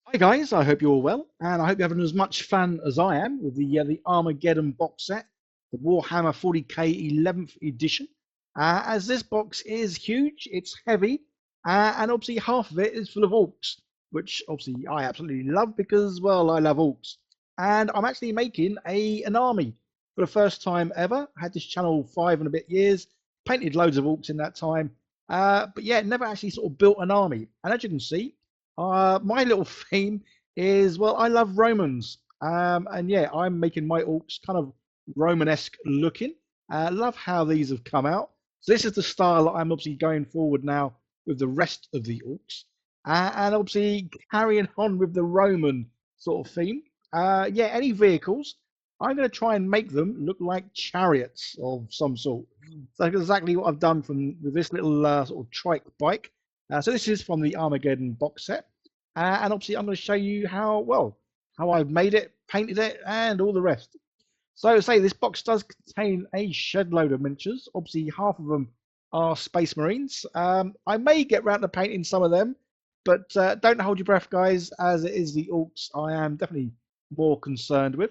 Hi guys, I hope you're all well, and I hope you're having as much fun as I am with the Armageddon box set, the Warhammer 40k 11th edition. As this box is huge, it's heavy, and obviously half of it is full of orcs, which obviously I absolutely love because, well, I love orcs. And I'm actually making an army for the first time ever. I had this channel 5 and a bit years, painted loads of orcs in that time, but yeah, never actually sort of built an army. And as you can see, my little theme is, well, I love Romans. And yeah, I'm making my orcs kind of Romanesque looking. Love how these have come out. So this is the style that I'm obviously going forward now with the rest of the orcs. And obviously carrying on with the Roman sort of theme. Yeah, any vehicles, I'm going to try and make them look like chariots of some sort. So that's exactly what I've done from with this little sort of trike bike. So this is from the Armageddon box set, and obviously I'm going to show you how I've made it, painted it, and all the rest. So say this box does contain a shed load of miniatures. Obviously half of them are Space Marines. I may get round to painting some of them, but don't hold your breath, guys, as it is the Orcs I am definitely more concerned with.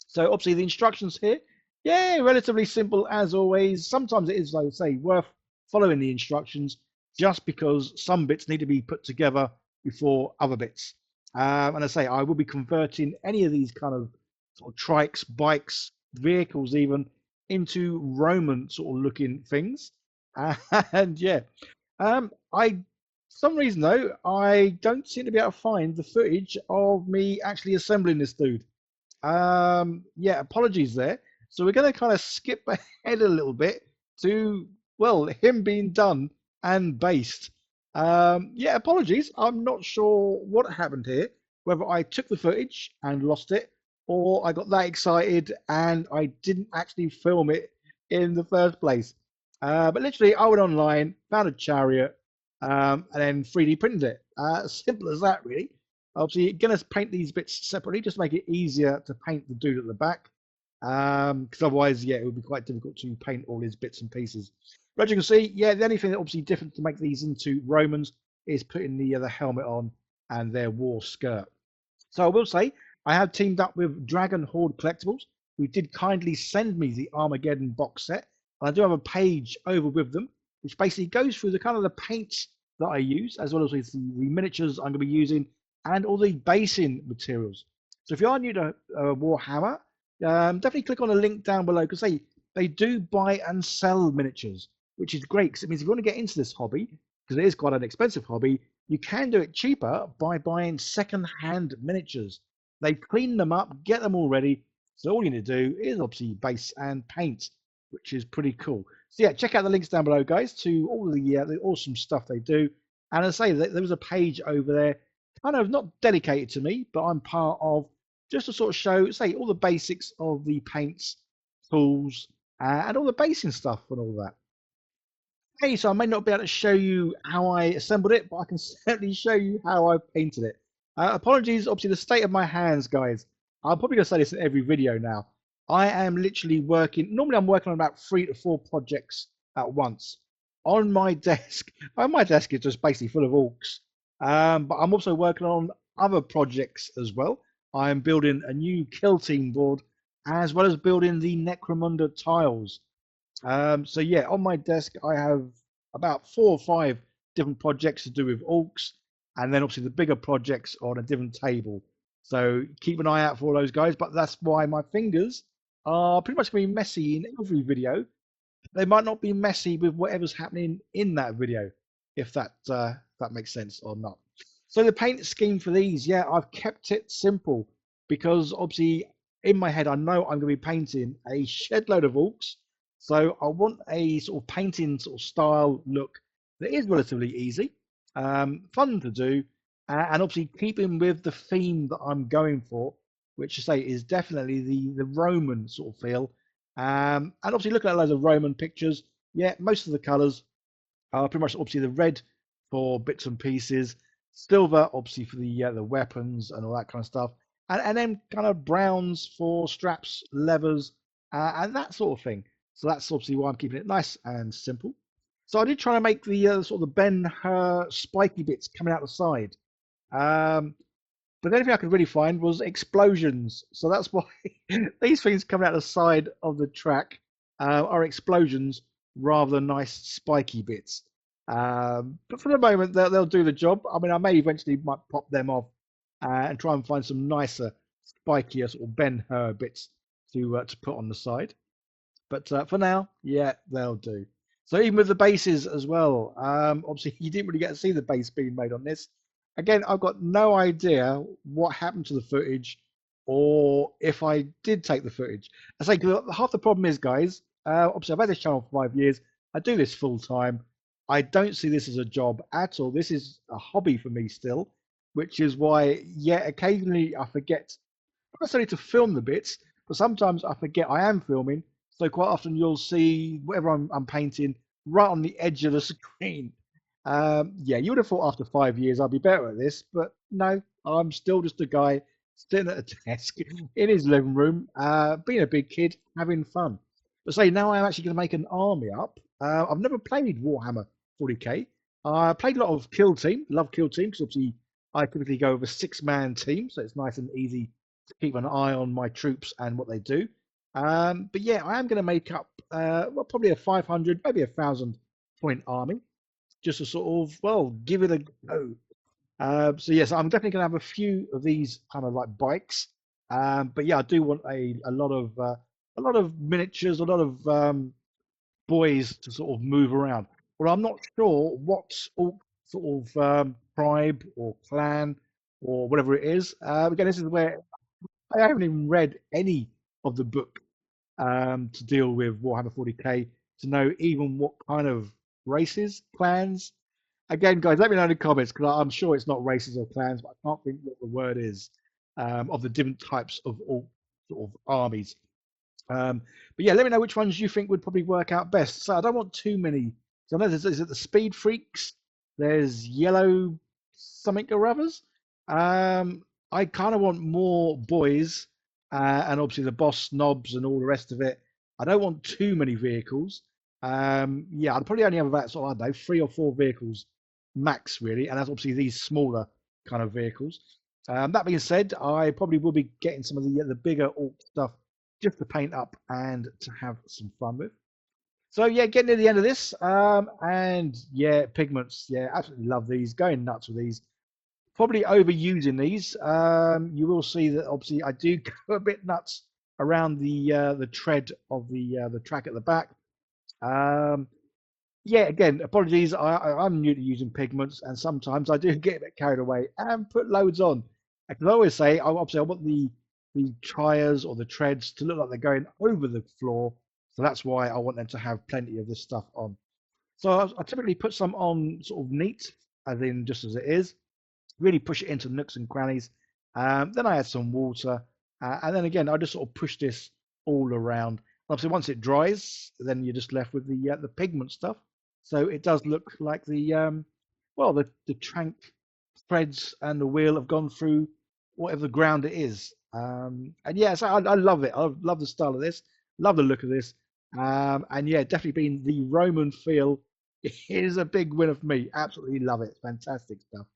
So obviously the instructions here, yeah, relatively simple as always. Sometimes it is, like I say, worth following the instructions just because some bits need to be put together before other bits. And I say I will be converting any of these kind of sort of trikes, bikes, vehicles even into Roman sort of looking things. And yeah, I for some reason though I don't seem to be able to find the footage of me actually assembling this dude. Yeah, apologies there. So we're going to kind of skip ahead a little bit to, well, him being done and based. Yeah, apologies. I'm not sure what happened here, whether I took the footage and lost it, or I got that excited and I didn't actually film it in the first place. But literally, I went online, found a chariot, and then 3D printed it. Simple as that, really. Obviously, you're going to paint these bits separately, just make it easier to paint the dude at the back. Because otherwise, yeah, it would be quite difficult to paint all his bits and pieces. But as you can see, yeah, the only thing that obviously different to make these into Romans is putting the helmet on and their war skirt. So I will say, I have teamed up with Dragon Hoard Collectibles, who did kindly send me the Armageddon box set. And I do have a page over with them, which basically goes through the kind of the paints that I use, as well as the miniatures I'm going to be using, and all the basing materials. So if you are new to Warhammer, definitely click on the link down below because they do buy and sell miniatures, which is great because it means if you want to get into this hobby, because it is quite an expensive hobby, you can do it cheaper by buying second-hand miniatures. They clean them up, get them all ready. So all you need to do is obviously base and paint, which is pretty cool. So yeah, check out the links down below, guys, to all the awesome stuff they do. And as I say, there was a page over there, kind of not dedicated to me, but I'm part of just to sort of show, say, all the basics of the paints, tools, and all the basing stuff and all that. Hey, so I may not be able to show you how I assembled it, but I can certainly show you how I painted it. Apologies, obviously, the state of my hands, guys. I'm probably going to say this in every video now. I am literally working, normally I'm working on about 3 to 4 projects at once. On my desk, my desk is just basically full of orcs. But I'm also working on other projects as well. I'm building a new kill team board, as well as building the Necromunda tiles. So yeah, on my desk I have about 4 or 5 different projects to do with orcs, and then obviously the bigger projects on a different table. So keep an eye out for all those guys. But that's why my fingers are pretty much going to be messy in every video. They might not be messy with whatever's happening in that video, if that makes sense or not. So the paint scheme for these, yeah, I've kept it simple because obviously in my head I know I'm going to be painting a shed load of orcs. So I want a sort of painting sort of style look that is relatively easy, fun to do, and obviously keeping with the theme that I'm going for, which I say is definitely the Roman sort of feel. And obviously looking at loads of Roman pictures, yeah, most of the colours are pretty much obviously the red for bits and pieces, silver obviously for the weapons and all that kind of stuff, and then kind of browns for straps, levers, and that sort of thing. So that's obviously why I'm keeping it nice and simple. So I did try to make the sort of the Ben Hur spiky bits coming out the side. Um, But the only thing I could really find was explosions. So that's why these things coming out the side of the track are explosions rather than nice spiky bits. But for the moment, they'll do the job. I mean, I may eventually might pop them off and try and find some nicer, spikier sort of Ben Hur bits to put on the side. But for now, yeah, they'll do. So even with the bases as well, obviously you didn't really get to see the base being made on this. Again, I've got no idea what happened to the footage, or if I did take the footage. I say 'cause half the problem is, guys. Obviously, I've had this channel for 5 years. I do this full time. I don't see this as a job at all. This is a hobby for me still, which is why, yeah, occasionally I forget not necessarily to film the bits, but sometimes I forget I am filming. So quite often you'll see whatever I'm painting right on the edge of the screen. Yeah, you would have thought after 5 years I'd be better at this, but no, I'm still just a guy sitting at a desk in his living room, being a big kid, having fun. But say now I'm actually going to make an army up. I've never played Warhammer 40k. I played a lot of Kill Team, love Kill Team because obviously I typically go with a 6-man team, so it's nice and easy to keep an eye on my troops and what they do. But yeah, I am going to make up well, probably a 500, maybe 1,000 point army, just to sort of well give it a go. So yes, I'm definitely going to have a few of these kind of like bikes. But yeah, I do want a lot of miniatures, a lot of boys to sort of move around. Well, I'm not sure what sort of tribe or clan or whatever it is. Again, this is where I haven't even read any of the book to deal with Warhammer 40k to know even what kind of races, clans. Again, guys, let me know in the comments because I'm sure it's not races or clans, but I can't think what the word is of the different types of all sort of armies. Um, but yeah, let me know which ones you think would probably work out best. So I don't want too many. So I know there's is it the Speed Freaks, there's Yellow something or others. I kind of want more boys, and obviously the boss snobs and all the rest of it. I don't want too many vehicles. Yeah, I'd probably only have about sort of, I don't know, 3 or 4 vehicles max, really, and that's obviously these smaller kind of vehicles. That being said, I probably will be getting some of the bigger orc stuff just to paint up and to have some fun with. So yeah, getting to the end of this, and yeah, pigments, yeah, absolutely love these. Going nuts with these. Probably overusing these. You will see that obviously I do go a bit nuts around the tread of the track at the back. Um, yeah, again, apologies. I'm new to using pigments, and sometimes I do get a bit carried away and put loads on. Because I always say, obviously, I want the tires or the treads to look like they're going over the floor. So that's why I want them to have plenty of this stuff on. So I typically put some on sort of neat, as in just as it is. Really push it into nooks and crannies. Then I add some water, and then again I just sort of push this all around. Obviously, once it dries, then you're just left with the pigment stuff. So it does look like well the trank threads and the wheel have gone through whatever the ground it is. And yeah, so I love it. I love the style of this, love the look of this, and yeah, definitely being the Roman feel is a big winner for me. Absolutely love it. Fantastic stuff.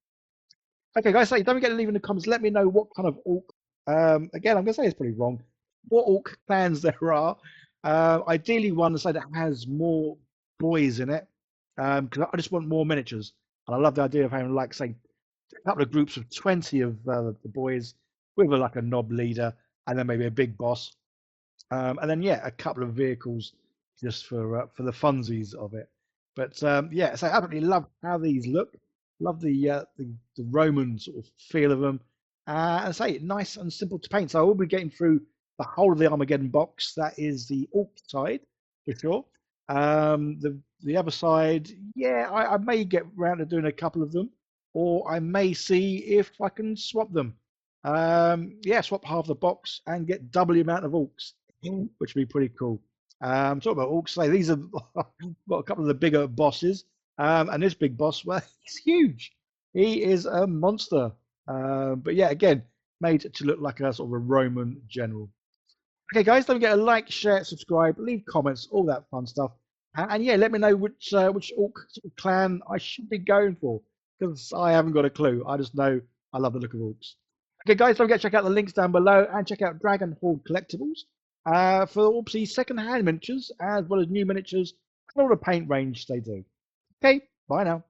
Okay, guys, so don't forget to leave in the comments. Let me know what kind of orc. Again, I'm gonna say it's pretty wrong. What orc clans there are. Ideally, one say that has more boys in it, because I just want more miniatures. And I love the idea of having, like, say, a couple of groups of 20 of the boys with like a knob leader, and then maybe a big boss, and then yeah, a couple of vehicles just for the funsies of it. But yeah, so I absolutely love how these look. Love the Roman sort of feel of them, and say nice and simple to paint. So I will be getting through the whole of the Armageddon box. That is the Orc side for sure. The other side, yeah, I may get around to doing a couple of them, or I may see if I can swap them. Yeah, swap half the box and get double the amount of orcs, which would be pretty cool. Talk about orcs. Say these have got a couple of the bigger bosses, and this big boss, well, he's huge. He is a monster. But yeah, again, made to look like a sort of a Roman general. Okay, guys, don't forget to like, share, subscribe, leave comments, all that fun stuff. And yeah, let me know which orc sort of clan I should be going for because I haven't got a clue. I just know I love the look of orcs. Okay, guys, don't forget to check out the links down below and check out Dragon Hoard Collectibles for obviously second-hand miniatures as well as new miniatures and all the paint range they do. Okay, bye now.